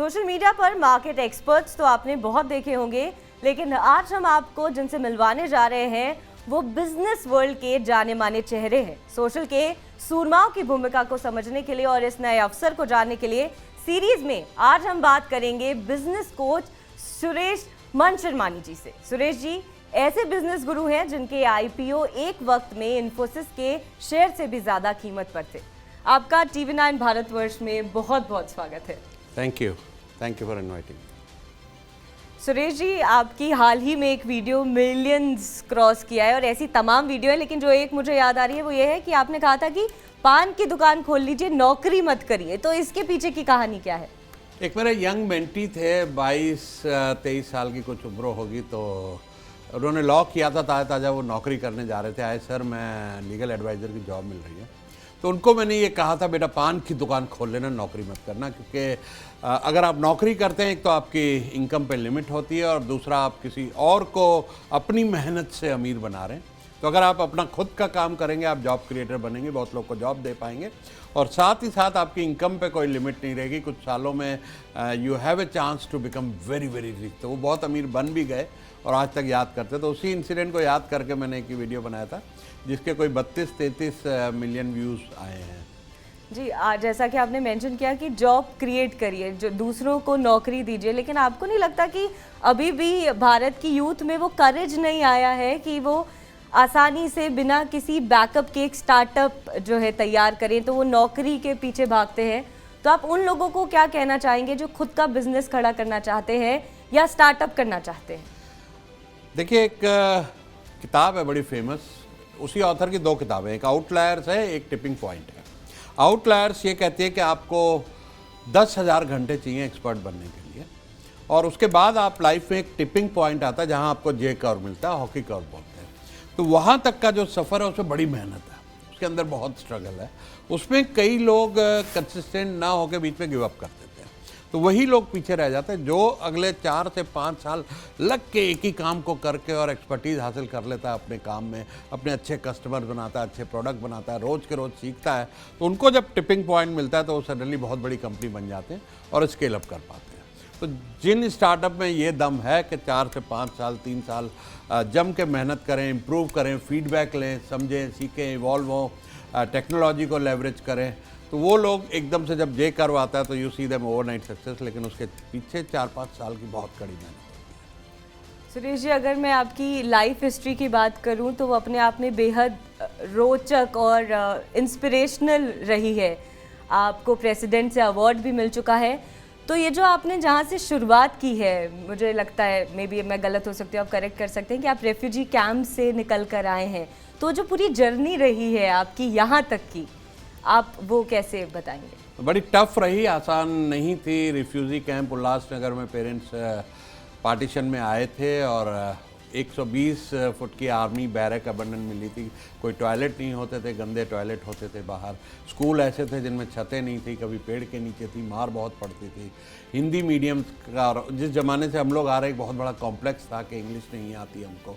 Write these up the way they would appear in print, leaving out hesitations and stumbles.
Social media पर market experts तो आपने बहुत देखे होंगे, लेकिन आज हम आपको जिनसे मिलवाने जा रहे हैं वो बिजनेस वर्ल्ड के जाने माने चेहरे हैं। सोशल के सूरमाओं की भूमिका को समझने के लिए और इस नए अवसर को जानने के लिए सीरीज में आज हम बात करेंगे बिजनेस कोच सुरेश मनशर्मानी जी से। सुरेश जी ऐसे बिजनेस गुरु हैं जिनके आईपीओ एक वक्त में इन्फोसिस के शेयर से भी ज्यादा कीमत पर थे। आपका TV9 भारतवर्ष में बहुत बहुत स्वागत है। Thank you for inviting. Suresh ji, आपकी हाल ही में एक वीडियो मिलियंस क्रॉस किया है और ऐसी तमाम वीडियो है, लेकिन जो एक मुझे याद आ रही है वो ये है कि आपने कहा था कि पान की दुकान खोल लीजिए, नौकरी मत करिए। तो इसके पीछे की कहानी क्या है? एक मेरे यंग मेंटी थे, 22-23 साल की कुछ उम्र होगी, तो उन्होंने लॉ किया था, ताज़ा वो नौकरी करने जा रहे थे। आए सर मैं लीगल एडवाइज़र की जॉब मिल रही है। तो उनको मैंने ये कहा था बेटा पान की दुकान खोल लेना, नौकरी मत करना, क्योंकि अगर आप नौकरी करते हैं एक तो आपकी इनकम पे लिमिट होती है और दूसरा आप किसी और को अपनी मेहनत से अमीर बना रहे हैं। तो अगर आप अपना खुद का काम करेंगे आप जॉब क्रिएटर बनेंगे, बहुत लोग को जॉब दे पाएंगे और साथ ही साथ आपकी इनकम पे कोई लिमिट नहीं रहेगी। कुछ सालों में you have a chance to become very very rich. तो वो बहुत अमीर बन भी गए और आज तक याद करते। तो उसी इंसिडेंट को याद करके मैंने एक वीडियो बनाया था जिसके कोई 32-33 मिलियन व्यूज़ आए हैं। जी, जैसा कि आपने मेंशन किया कि जॉब क्रिएट करिए, जो दूसरों को नौकरी दीजिए, लेकिन आपको नहीं लगता कि अभी भी भारत की यूथ में वो करेज नहीं आया है कि वो आसानी से बिना किसी बैकअप के एक स्टार्टअप जो है तैयार करें, तो वो नौकरी के पीछे भागते हैं? तो आप उन लोगों को क्या कहना चाहेंगे जो खुद का बिजनेस खड़ा करना चाहते हैं या स्टार्टअप करना चाहते हैं? देखिए, एक किताब है बड़ी फेमस, उसी ऑथर की 2 किताबें, एक आउटलायर्स है, एक टिपिंग पॉइंट है। आउटलायर्स ये कहती है कि आपको 10,000 घंटे चाहिए एक्सपर्ट बनने के लिए, और उसके बाद आप लाइफ में एक टिपिंग पॉइंट आता है जहां आपको जे कर्व मिलता है, हॉकी कर्व बोलते हैं। तो वहां तक का जो सफ़र है उसमें बड़ी मेहनत है, उसके अंदर बहुत स्ट्रगल है, उसमें कई लोग कंसिस्टेंट ना होकर बीच में गिव अप कर देते हैं। तो वही लोग पीछे रह जाते हैं जो अगले 4 से 5 साल लग के एक ही काम को करके और एक्सपर्टीज़ हासिल कर लेता है अपने काम में, अपने अच्छे कस्टमर बनाता है, अच्छे प्रोडक्ट बनाता है, रोज़ के रोज़ सीखता है। तो उनको जब टिपिंग पॉइंट मिलता है तो वो सडनली बहुत बड़ी कंपनी बन जाते हैं और स्केल अप कर पाते हैं। तो जिन स्टार्टअप में ये दम है कि 4 से 5 साल 3 साल जम के मेहनत करें, इम्प्रूव करें, फीडबैक लें, समझें, सीखें, इवॉल्व हों, टेक्नोलॉजी को लेवरेज करें, तो वो लोग एकदम से जब जे कर्व आता है तो you see them overnight success, लेकिन उसके पीछे 4-5 साल की बहुत कड़ी मेहनत। सुरेश जी, अगर मैं आपकी लाइफ हिस्ट्री की बात करूं तो वो अपने आप में बेहद रोचक और इंस्पिरेशनल रही है। आपको प्रेसिडेंट से अवार्ड भी मिल चुका है। तो ये जो आपने जहां से शुरुआत की है, मुझे लगता है, मे बी मैं गलत हो सकती हूँ, आप करेक्ट कर सकते हैं, कि आप रेफ्यूजी कैंप से निकल कर आए हैं। तो जो पूरी जर्नी रही है आपकी यहाँ तक की, आप वो कैसे बताएंगे? बड़ी टफ रही, आसान नहीं थी। रिफ्यूज़ी कैंप उल्लासनगर में पेरेंट्स पार्टीशन में आए थे और 120 फुट की आर्मी बैरक अबंडन मिली थी। कोई टॉयलेट नहीं होते थे, गंदे टॉयलेट होते थे बाहर। स्कूल ऐसे थे जिनमें छतें नहीं थी, कभी पेड़ के नीचे थी, मार बहुत पड़ती थी। हिंदी मीडियम का, जिस ज़माने से हम लोग आ रहे, एक बहुत बड़ा कॉम्प्लेक्स था कि इंग्लिश नहीं आती हमको।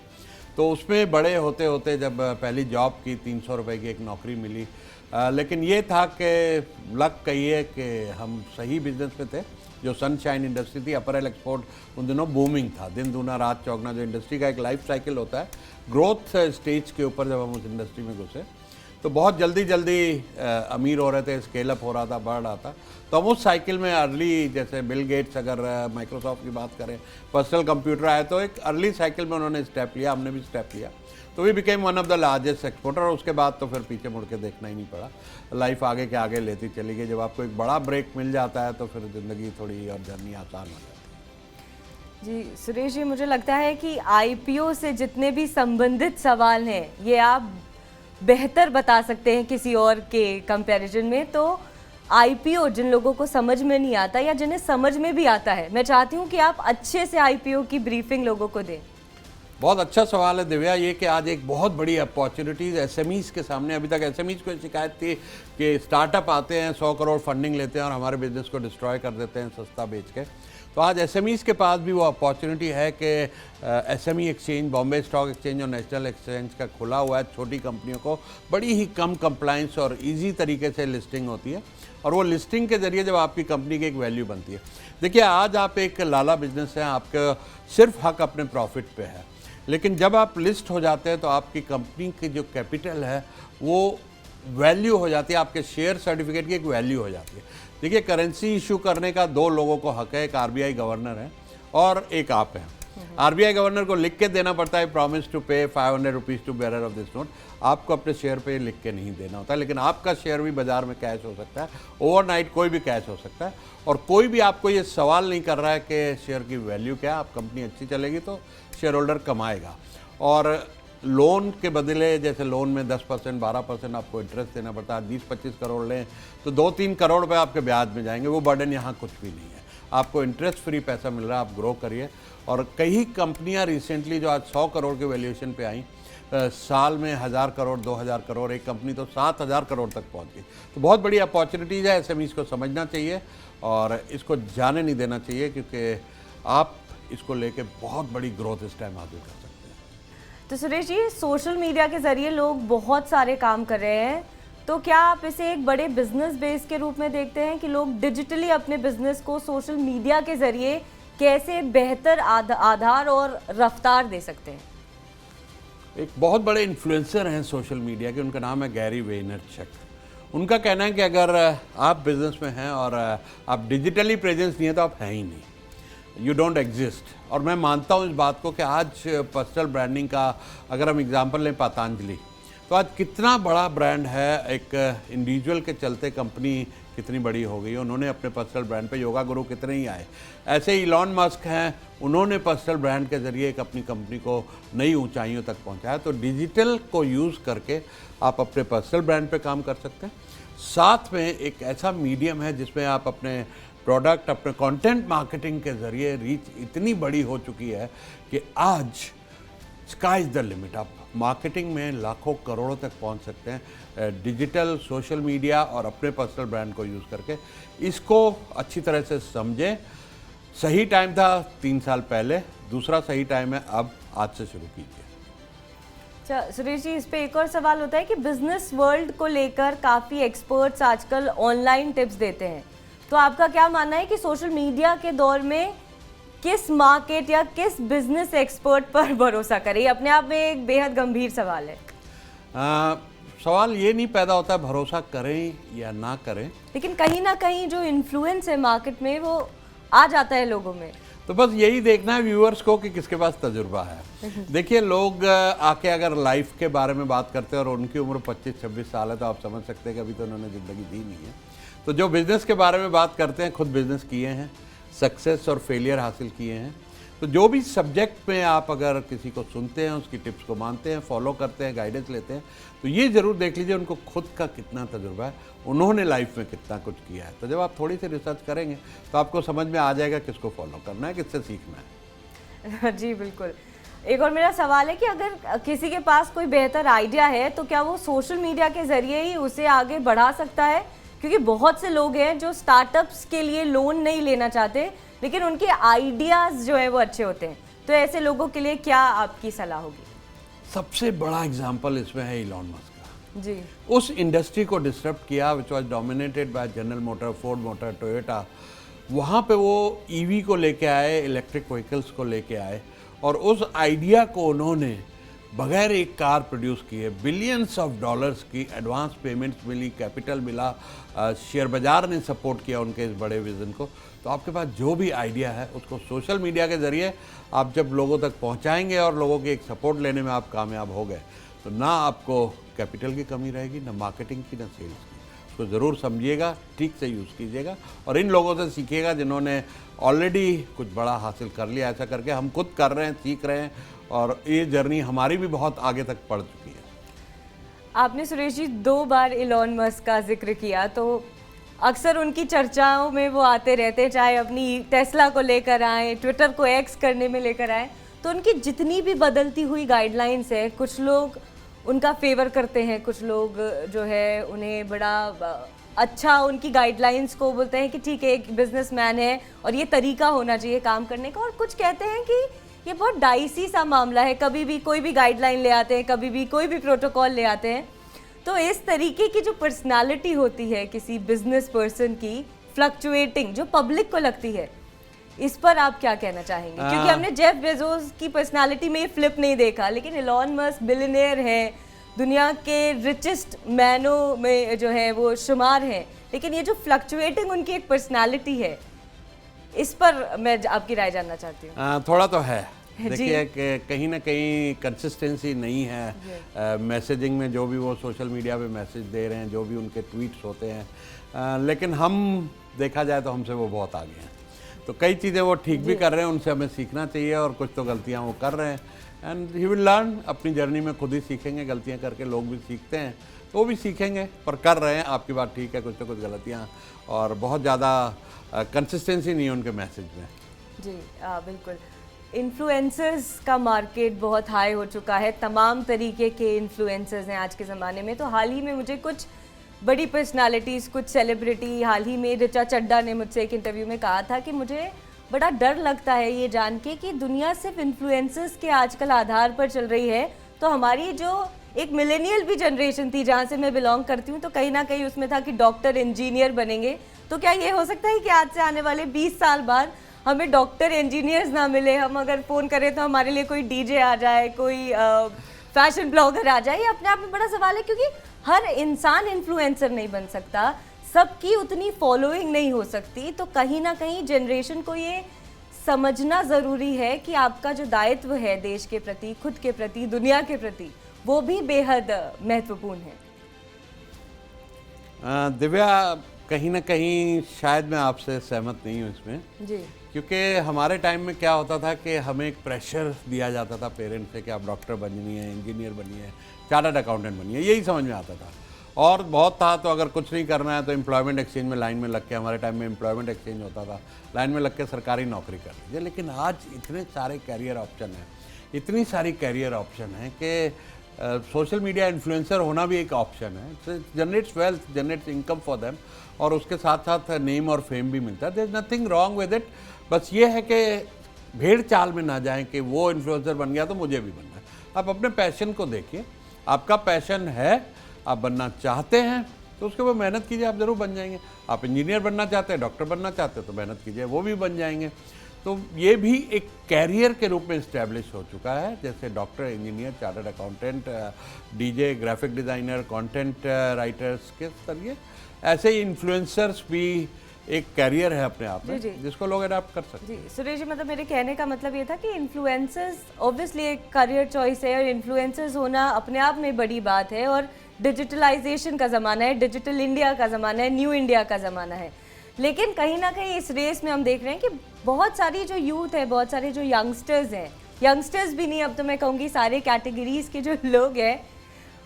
तो उसमें बड़े होते होते जब पहली जॉब की 300 रुपये की एक नौकरी मिली, लेकिन ये था कि लक कहिए कि हम सही बिजनेस में थे। जो सनशाइन इंडस्ट्री थी, अपरेल एक्सपोर्ट उन दिनों बूमिंग था, दिन दूना रात चौगना। जो इंडस्ट्री का एक लाइफ साइकिल होता है, ग्रोथ स्टेज के ऊपर जब हम उस इंडस्ट्री में घुसे तो बहुत जल्दी अमीर हो रहे थे, स्केल अप हो रहा था, बढ़ रहा था। तो हम उस साइकिल में अर्ली, जैसे बिल गेट्स अगर माइक्रोसॉफ्ट की बात करें, पर्सनल कंप्यूटर आए, तो एक अर्ली साइकिल में उन्होंने स्टेप लिया, हमने भी स्टेप लिया। तो we became one of the largest exporter. और उसके बाद तो फिर पीछे मुड़ के देखना ही नहीं पड़ा, लाइफ आगे के आगे लेती चली गई। जब आपको एक बड़ा ब्रेक मिल जाता है तो फिर ज़िंदगी थोड़ी और जर्नी आसान हो जाती है। जी सुरेश जी, मुझे लगता है कि आईपीओ से जितने भी संबंधित सवाल हैं ये आप बेहतर बता सकते हैं किसी और के कंपैरिजन में। तो आईपीओ जिन लोगों को समझ में नहीं आता या जिन्हें समझ में भी आता है, मैं चाहती हूँ कि आप अच्छे से आईपीओ की ब्रीफिंग लोगों को दें। बहुत अच्छा सवाल है दिव्या, ये कि आज एक बहुत बड़ी अपॉर्चुनिटीज़ एसएमईज़ के सामने। अभी तक एसएमईज़ को शिकायत थी कि स्टार्टअप आते हैं, 100 करोड़ फंडिंग लेते हैं और हमारे बिजनेस को डिस्ट्रॉय कर देते हैं सस्ता बेच के। तो आज एसएमईज़ के पास भी वो अपॉर्चुनिटी है कि SME exchange, Bombay stock exchange और नेशनल एक्सचेंज का खुला हुआ है। छोटी कंपनियों को बड़ी ही कम कंप्लाइंस और इजी तरीके से लिस्टिंग होती है, और वो लिस्टिंग के ज़रिए जब आपकी कंपनी की एक वैल्यू बनती है। देखिए, आज आप एक लाला बिजनेस है, आपका सिर्फ हक अपने प्रॉफिट पे है, लेकिन जब आप लिस्ट हो जाते हैं तो आपकी कंपनी की जो कैपिटल है वो वैल्यू हो जाती है, आपके शेयर सर्टिफिकेट की एक वैल्यू हो जाती है। देखिए, करेंसी इशू करने का दो लोगों को हक है, एक आरबीआई गवर्नर है और एक आप हैं। आरबीआई गवर्नर को लिख के देना पड़ता है, promise to pay 500 rupees to bearer of this note. आपको अपने शेयर पे लिख के नहीं देना होता, लेकिन आपका शेयर भी बाजार में कैश हो सकता है, ओवरनाइट कोई भी कैश हो सकता है, और कोई भी आपको ये सवाल नहीं कर रहा है कि शेयर की वैल्यू क्या है। आप कंपनी अच्छी चलेगी तो शेयर होल्डर कमाएगा, और लोन के बदले जैसे लोन में 10%, 12% आपको इंटरेस्ट देना पड़ता है। 20-25 करोड़ लें तो 2-3 करोड़ रुपए आपके ब्याज में जाएंगे, वो बर्डन यहाँ कुछ भी नहीं है। आपको इंटरेस्ट फ्री पैसा मिल रहा है, आप ग्रो करिए। और कई कंपनियां रिसेंटली जो आज 100 करोड़ के वैल्यूएशन पे आई, साल में 1000 करोड़, 2000 करोड़, एक कंपनी तो 7000 करोड़ तक पहुंच गई। तो बहुत बड़ी अपॉर्चुनिटीज़ है, एसएमईज़ को समझना चाहिए और इसको जाने नहीं देना चाहिए, क्योंकि आप इसको लेके बहुत बड़ी ग्रोथ इस टाइम हासिल कर सकते हैं। तो सुरेश जी, सोशल मीडिया के ज़रिए लोग बहुत सारे काम कर रहे हैं, तो क्या आप इसे एक बड़े बिजनेस बेस के रूप में देखते हैं कि लोग डिजिटली अपने बिजनेस को सोशल मीडिया के ज़रिए कैसे बेहतर आधार और रफ्तार दे सकते हैं? एक बहुत बड़े इन्फ्लुएंसर हैं सोशल मीडिया के, उनका नाम है गैरी वेनरचक। उनका कहना है कि अगर आप बिजनेस में हैं और आप डिजिटली प्रेजेंस नहीं है तो आप हैं ही नहीं, यू डोंट एग्जिस्ट। और मैं मानता हूँ इस बात को कि आज पर्सनल ब्रांडिंग का अगर हम एग्जांपल लें पतंजलि, तो आज कितना बड़ा ब्रांड है, एक इंडिविजुअल के चलते कंपनी कितनी बड़ी हो गई। उन्होंने अपने पर्सनल ब्रांड पे योगा गुरु कितने ही आए। ऐसे ही इलॉन मस्क हैं, उन्होंने पर्सनल ब्रांड के ज़रिए एक अपनी कंपनी को नई ऊंचाइयों तक पहुंचाया। तो डिजिटल को यूज़ करके आप अपने पर्सनल ब्रांड पे काम कर सकते हैं। साथ में एक ऐसा मीडियम है जिसमें आप अपने प्रोडक्ट, अपने कंटेंट मार्केटिंग के ज़रिए रीच इतनी बड़ी हो चुकी है कि आज स्काई इज़ द लिमिट। आप मार्केटिंग में लाखों करोड़ों तक पहुंच सकते हैं डिजिटल, सोशल मीडिया और अपने पर्सनल ब्रांड को यूज़ करके। इसको अच्छी तरह से समझें। सही टाइम था 3 साल पहले, दूसरा सही टाइम है अब, आज से शुरू कीजिए। अच्छा सुरेश जी, इस पे एक और सवाल होता है कि बिजनेस वर्ल्ड को लेकर काफ़ी एक्सपर्ट्स आजकल ऑनलाइन टिप्स देते हैं, तो आपका क्या मानना है कि सोशल मीडिया के दौर में किस मार्केट या किस बिजनेस एक्सपर्ट पर भरोसा करें? ये अपने आप में एक बेहद गंभीर सवाल है। सवाल ये नहीं पैदा होता है भरोसा करें या ना करें, लेकिन कहीं ना कहीं जो इन्फ्लुएंस है मार्केट में वो आ जाता है लोगों में। तो बस यही देखना है व्यूअर्स को कि किसके पास तजुर्बा है। देखिए, लोग आके अगर लाइफ के बारे में बात करते हैं और उनकी उम्र 25-26 साल है, तो आप समझ सकते हैं कि अभी तो उन्होंने ज़िंदगी दी नहीं है। तो जो बिज़नेस के बारे में बात करते हैं, खुद बिज़नेस किए हैं, सक्सेस और फेलियर हासिल किए हैं, तो जो भी सब्जेक्ट में आप अगर किसी को सुनते हैं, उसकी टिप्स को मानते हैं, फॉलो करते हैं, गाइडेंस लेते हैं, तो ये ज़रूर देख लीजिए उनको खुद का कितना तजुर्बा है, उन्होंने लाइफ में कितना कुछ किया है। तो जब आप थोड़ी सी रिसर्च करेंगे तो आपको समझ में आ जाएगा किसको फॉलो करना है, किससे सीखना है। जी बिल्कुल। एक और मेरा सवाल है कि अगर किसी के पास कोई बेहतर आइडिया है तो क्या वो सोशल मीडिया के ज़रिए ही उसे आगे बढ़ा सकता है? क्योंकि बहुत से लोग हैं जो स्टार्टअप्स के लिए लोन नहीं लेना चाहते, लेकिन उनके आइडियाज़ जो है वो अच्छे होते हैं, तो ऐसे लोगों के लिए क्या आपकी सलाह होगी? सबसे बड़ा एग्जाम्पल इसमें है इलॉन मस्क का। जी, उस इंडस्ट्री को डिस्टर्ब किया which was dominated by general motor, Ford motor, Toyota. वहाँ पे वो ईवी को लेके आए, इलेक्ट्रिक व्हीकल्स को लेके आए, और उस आइडिया को उन्होंने बगैर एक कार प्रोड्यूस किए बिलियंस ऑफ डॉलर्स की एडवांस पेमेंट्स मिली, कैपिटल मिला, शेयर बाजार ने सपोर्ट किया उनके इस बड़े विज़न को। तो आपके पास जो भी आइडिया है उसको सोशल मीडिया के ज़रिए आप जब लोगों तक पहुंचाएंगे और लोगों की एक सपोर्ट लेने में आप कामयाब हो गए, तो ना आपको कैपिटल की कमी रहेगी, ना मार्केटिंग की, ना सेल्स की। उसको ज़रूर समझिएगा, ठीक से यूज़ कीजिएगा और इन लोगों से सीखिएगा जिन्होंने ऑलरेडी कुछ बड़ा हासिल कर लिया। ऐसा करके हम खुद कर रहे हैं, सीख रहे हैं, और ये जर्नी हमारी भी बहुत आगे तक बढ़ चुकी है। आपने सुरेश जी 2 बार इलॉन मस्क का जिक्र किया, तो अक्सर उनकी चर्चाओं में वो आते रहते हैं, चाहे अपनी टेस्ला को लेकर आए, ट्विटर को एक्स करने में लेकर आए। तो उनकी जितनी भी बदलती हुई गाइडलाइंस है, कुछ लोग उनका फेवर करते हैं, कुछ लोग जो है उन्हें बड़ा अच्छा उनकी गाइडलाइंस को बोलते हैं कि ठीक है एक बिजनेसमैन है और ये तरीका होना चाहिए काम करने का, और कुछ कहते हैं कि ये बहुत डाइसी सा मामला है, कभी भी कोई भी गाइडलाइन ले आते हैं, कभी भी कोई भी प्रोटोकॉल ले आते हैं। तो इस तरीके की जो पर्सनालिटी होती है किसी बिजनेस पर्सन की, फ्लक्चुएटिंग, जो पब्लिक को लगती है, इस पर आप क्या कहना चाहेंगे? क्योंकि हमने जेफ बेजोस की पर्सनालिटी में फ्लिप नहीं देखा, लेकिन एलॉन मस्क बिलियनियर है, दुनिया के रिचेस्ट मैनों में जो है वो शुमार हैं, लेकिन ये जो फ्लक्चुएटिंग उनकी एक पर्सनालिटी है, इस पर मैं आपकी राय जानना चाहती हूँ। थोड़ा तो है, देखिए कि कहीं ना कहीं कंसिस्टेंसी नहीं है मैसेजिंग में, जो भी वो सोशल मीडिया पे मैसेज दे रहे हैं, जो भी उनके ट्वीट्स होते हैं, लेकिन हम देखा जाए तो हमसे वो बहुत आगे हैं। तो कई चीज़ें वो ठीक भी कर रहे हैं, उनसे हमें सीखना चाहिए, और कुछ तो गलतियाँ वो कर रहे हैं, एंड ही विल लर्न। अपनी जर्नी में खुद ही सीखेंगे, गलतियाँ करके लोग भी सीखते हैं, तो वो भी सीखेंगे, पर कर रहे हैं। आपकी बात ठीक है, कुछ तो कुछ गलतियाँ, और बहुत ज़्यादा कंसिस्टेंसी नहीं है उनके मैसेज में। जी बिल्कुल। इन्फ्लुएंसर्स का मार्केट बहुत हाई हो चुका है, तमाम तरीके के इन्फ्लुएंसर्स हैं आज के ज़माने में। तो हाल ही में मुझे कुछ बड़ी पर्सनालिटीज़, कुछ सेलिब्रिटी, हाल ही में ऋचा चड्ढा ने मुझसे एक इंटरव्यू में कहा था कि मुझे बड़ा डर लगता है ये जान के कि दुनिया सिर्फ इन्फ्लुएंसर्स के आजकल आधार पर चल रही है। तो हमारी जो एक मिलेनियल भी जनरेशन थी जहाँ से मैं बिलोंग करती हूँ, तो कहीं ना कहीं उसमें था कि डॉक्टर, इंजीनियर बनेंगे। तो क्या ये हो सकता है कि आज से आने वाले 20 साल बाद हमें डॉक्टर, इंजीनियर्स ना मिले, हम अगर फ़ोन करें तो हमारे लिए कोई डीजे आ जाए, कोई फैशन ब्लॉगर आ जाए? ये अपने आप में बड़ा सवाल है, क्योंकि हर इंसान इन्फ्लुएंसर नहीं बन सकता, सबकी उतनी फॉलोइंग नहीं हो सकती। तो कहीं ना कहीं जनरेशन को ये समझना ज़रूरी है कि आपका जो दायित्व है देश के प्रति, खुद के प्रति, दुनिया के प्रति, वो भी बेहद महत्वपूर्ण है। दिव्या, कहीं ना कहीं शायद मैं आपसे सहमत नहीं हूँ इसमें जी, क्योंकि हमारे टाइम में क्या होता था कि हमें एक प्रेशर दिया जाता था पेरेंट्स से कि आप डॉक्टर बनिए, इंजीनियर बनिए, चार्टर्ड अकाउंटेंट बनिए, यही समझ में आता था। और बहुत था, तो अगर कुछ नहीं करना है तो एम्प्लॉयमेंट एक्सचेंज में लाइन में लग के, हमारे टाइम में एम्प्लॉयमेंट एक्सचेंज होता था, लाइन में लग के सरकारी नौकरी कर लीजिए। लेकिन आज इतने सारे कैरियर ऑप्शन हैं, इतनी सारी कैरियर ऑप्शन हैं कि सोशल मीडिया इन्फ्लुएंसर होना भी एक ऑप्शन है। Generates wealth, generates income for them, और उसके साथ साथ नेम और फेम भी मिलता है। There is nothing wrong with it. बस ये है कि भेड़ चाल में ना जाएं कि वो इन्फ्लुएंसर बन गया तो मुझे भी बनना है। आप अपने पैशन को देखिए, आपका पैशन है, आप बनना चाहते हैं तो उसके ऊपर मेहनत कीजिए, आप ज़रूर बन जाएंगे। आप इंजीनियर बनना चाहते हैं, डॉक्टर बनना चाहते हैं, तो मेहनत कीजिए, वो भी बन जाएंगे। तो ये भी एक कैरियर के रूप में इस्टेब्लिश हो चुका है, जैसे doctor, engineer, chartered accountant, DJ, graphic designer, content writers के जरिए, ऐसे ही इन्फ्लुएंसर्स भी एक कैरियर है अपने आप में, जिसको लोग अडॉप्ट कर सकते हैं। जी सुरेश जी, मतलब मेरे कहने का मतलब ये था कि इन्फ्लुएंसर्स ऑब्वियसली एक करियर चॉइस है, और इन्फ्लुएंसर्स होना अपने आप में बड़ी बात है। और डिजिटलाइजेशन का ज़माना है, डिजिटल इंडिया का ज़माना है, न्यू इंडिया का ज़माना है। लेकिन कहीं ना कहीं इस रेस में हम देख रहे हैं कि बहुत सारी जो यूथ है, बहुत सारे जो यंगस्टर्स हैं, यंगस्टर्स भी नहीं, अब तो मैं कहूँगी सारे कैटेगरीज के जो लोग हैं,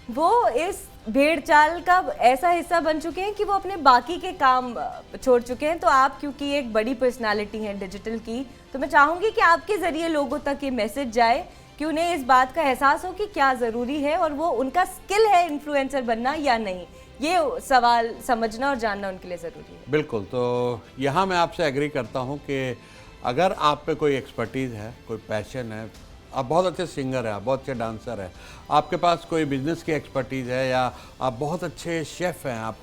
वो इस भेड़ चाल का ऐसा हिस्सा बन चुके हैं कि वो अपने बाकी के काम छोड़ चुके हैं। तो आप क्योंकि एक बड़ी पर्सनालिटी हैं डिजिटल की, तो मैं चाहूँगी कि आपके ज़रिए लोगों तक ये मैसेज जाए कि उन्हें इस बात का एहसास हो कि क्या ज़रूरी है, और वो उनका स्किल है इन्फ्लुएंसर बनना या नहीं, ये सवाल समझना और जानना उनके लिए ज़रूरी है। बिल्कुल, तो यहाँ मैं आपसे एग्री करता हूँ कि अगर आप पे कोई एक्सपर्टीज़ है, कोई पैशन है, आप बहुत अच्छे सिंगर हैं, आप बहुत अच्छे डांसर हैं, आपके पास कोई बिजनेस की एक्सपर्टीज़ है, या आप बहुत अच्छे शेफ़ हैं, आप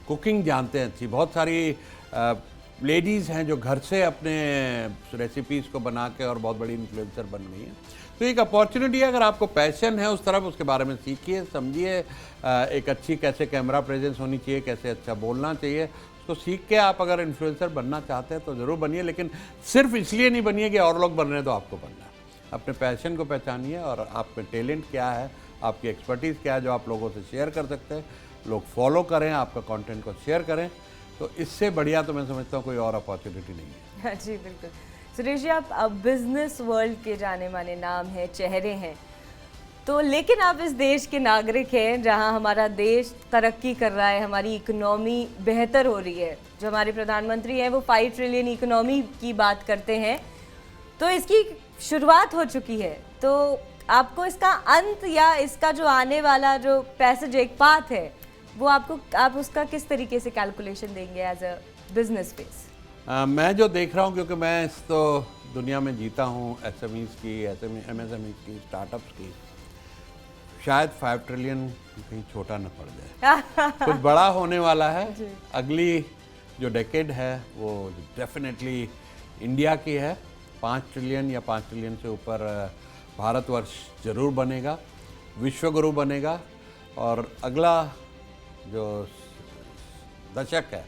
कुकिंग जानते हैं अच्छी, बहुत सारी लेडीज़ हैं जो घर से अपने रेसिपीज़ को बना के और बहुत बड़ी इन्फ्लुएंसर बन गई हैं। तो एक अपॉर्चुनिटी है, अगर आपको पैशन है उस तरफ, उसके बारे में सीखिए, समझिए, एक अच्छी कैसे कैमरा प्रेजेंस होनी चाहिए, कैसे अच्छा बोलना चाहिए, तो सीख के आप अगर इन्फ्लुएंसर बनना चाहते हैं तो ज़रूर बनिए। लेकिन सिर्फ इसलिए नहीं बनिए कि और लोग बन रहे हैं तो आपको बनना है। अपने पैशन को पहचानिए, और आप में टैलेंट क्या है, आपकी एक्सपर्टीज़ क्या है जो आप लोगों से शेयर कर सकते हैं, लोग फॉलो करें, आपका कंटेंट को शेयर करें, तो इससे बढ़िया तो मैं समझता हूँ कोई और अपॉर्चुनिटी नहीं है। जी बिल्कुल। सुरेश जी, आप बिजनेस वर्ल्ड के जाने माने नाम हैं, चेहरे हैं, तो लेकिन आप इस देश के नागरिक हैं जहां हमारा देश तरक्की कर रहा है, हमारी इकोनॉमी बेहतर हो रही है। जो हमारे प्रधानमंत्री हैं वो 5 ट्रिलियन इकोनॉमी की बात करते हैं, तो इसकी शुरुआत हो चुकी है। तो आपको इसका अंत या इसका जो आने वाला जो पैसेज, एक पाथ है, वो आपको आप उसका किस तरीके से कैलकुलेशन देंगे एज अ बिजनेस फेस? मैं जो देख रहा हूँ, क्योंकि मैं इस तो दुनिया में जीता हूँ एसएमईज़ की, एमएसएमईज़ की, स्टार्टअप्स की, शायद 5 ट्रिलियन कहीं छोटा न पड़ जाए। कुछ बड़ा होने वाला है। अगली जो डेकेड है वो डेफिनेटली इंडिया की है। 5 ट्रिलियन या 5 ट्रिलियन से ऊपर भारतवर्ष जरूर बनेगा, विश्वगुरु बनेगा। और अगला जो दशक है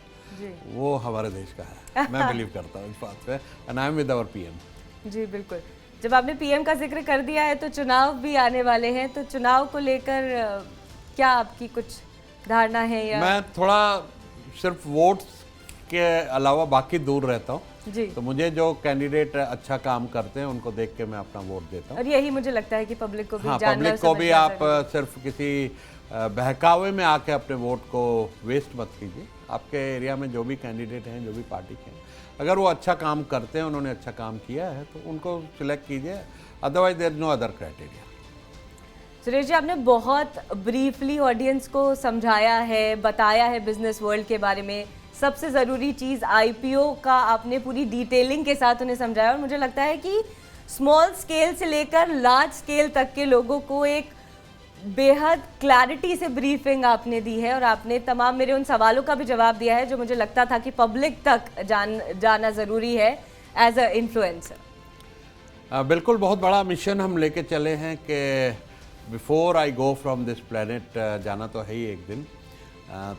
वो हमारे देश का है। मैं बिलीव करता हूँ इस बात पे, and I am with our PM. जी बिल्कुल। जब आपने पीएम का जिक्र कर दिया है तो चुनाव भी आने वाले हैं, तो चुनाव को लेकर क्या आपकी कुछ धारणा है? या मैं थोड़ा सिर्फ वोट्स के अलावा बाकी दूर रहता हूँ जी, तो मुझे जो कैंडिडेट अच्छा काम करते हैं उनको देख के मैं अपना वोट देता हूँ। और यही मुझे लगता है कि पब्लिक को भी हाँ, जानना पब्लिक को भी समझना आप जरूरी है। सिर्फ किसी बहकावे में आके अपने वोट को वेस्ट मत कीजिए। आपके एरिया में जो भी कैंडिडेट हैं, जो भी पार्टी के हैं, अगर वो अच्छा काम करते हैं, उन्होंने अच्छा काम किया है, तो उनको सिलेक्ट कीजिए। Otherwise there is no other criteria. Suresh ji, आपने बहुत ब्रीफली ऑडियंस को समझाया है, बताया है बिजनेस वर्ल्ड के बारे में। सबसे ज़रूरी चीज़ आईपीओ का आपने पूरी डिटेलिंग के साथ उन्हें समझाया, और मुझे लगता है कि स्मॉल स्केल से लेकर लार्ज स्केल तक के लोगों को एक बेहद क्लैरिटी से ब्रीफिंग आपने दी है, और आपने तमाम मेरे उन सवालों का भी जवाब दिया है जो मुझे लगता था कि पब्लिक तक जाना ज़रूरी है एज अ इन्फ्लुएंसर। बिल्कुल, बहुत बड़ा मिशन हम लेके चले हैं कि before I go from this planet, जाना तो है ही एक दिन।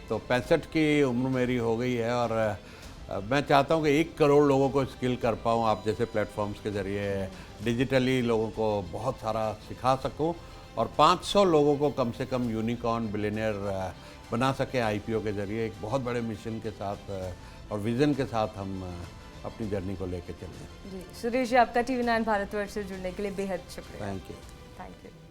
तो 65 की उम्र मेरी हो गई है, और मैं चाहता हूँ कि 1 करोड़ लोगों को स्किल कर पाऊँ आप जैसे प्लेटफॉर्म्स के ज़रिए। डिजिटली लोगों को बहुत सारा सिखा सकूँ, और 500 लोगों को कम से कम यूनिकॉर्न बिलियनियर बना सके आईपीओ के ज़रिए। एक बहुत बड़े मिशन के साथ और विज़न के साथ हम अपनी जर्नी को लेके चले हैं। जी सुरेश जी, आपका TV9 भारतवर्ष से जुड़ने के लिए बेहद शुक्रिया। Thank you. Thank you.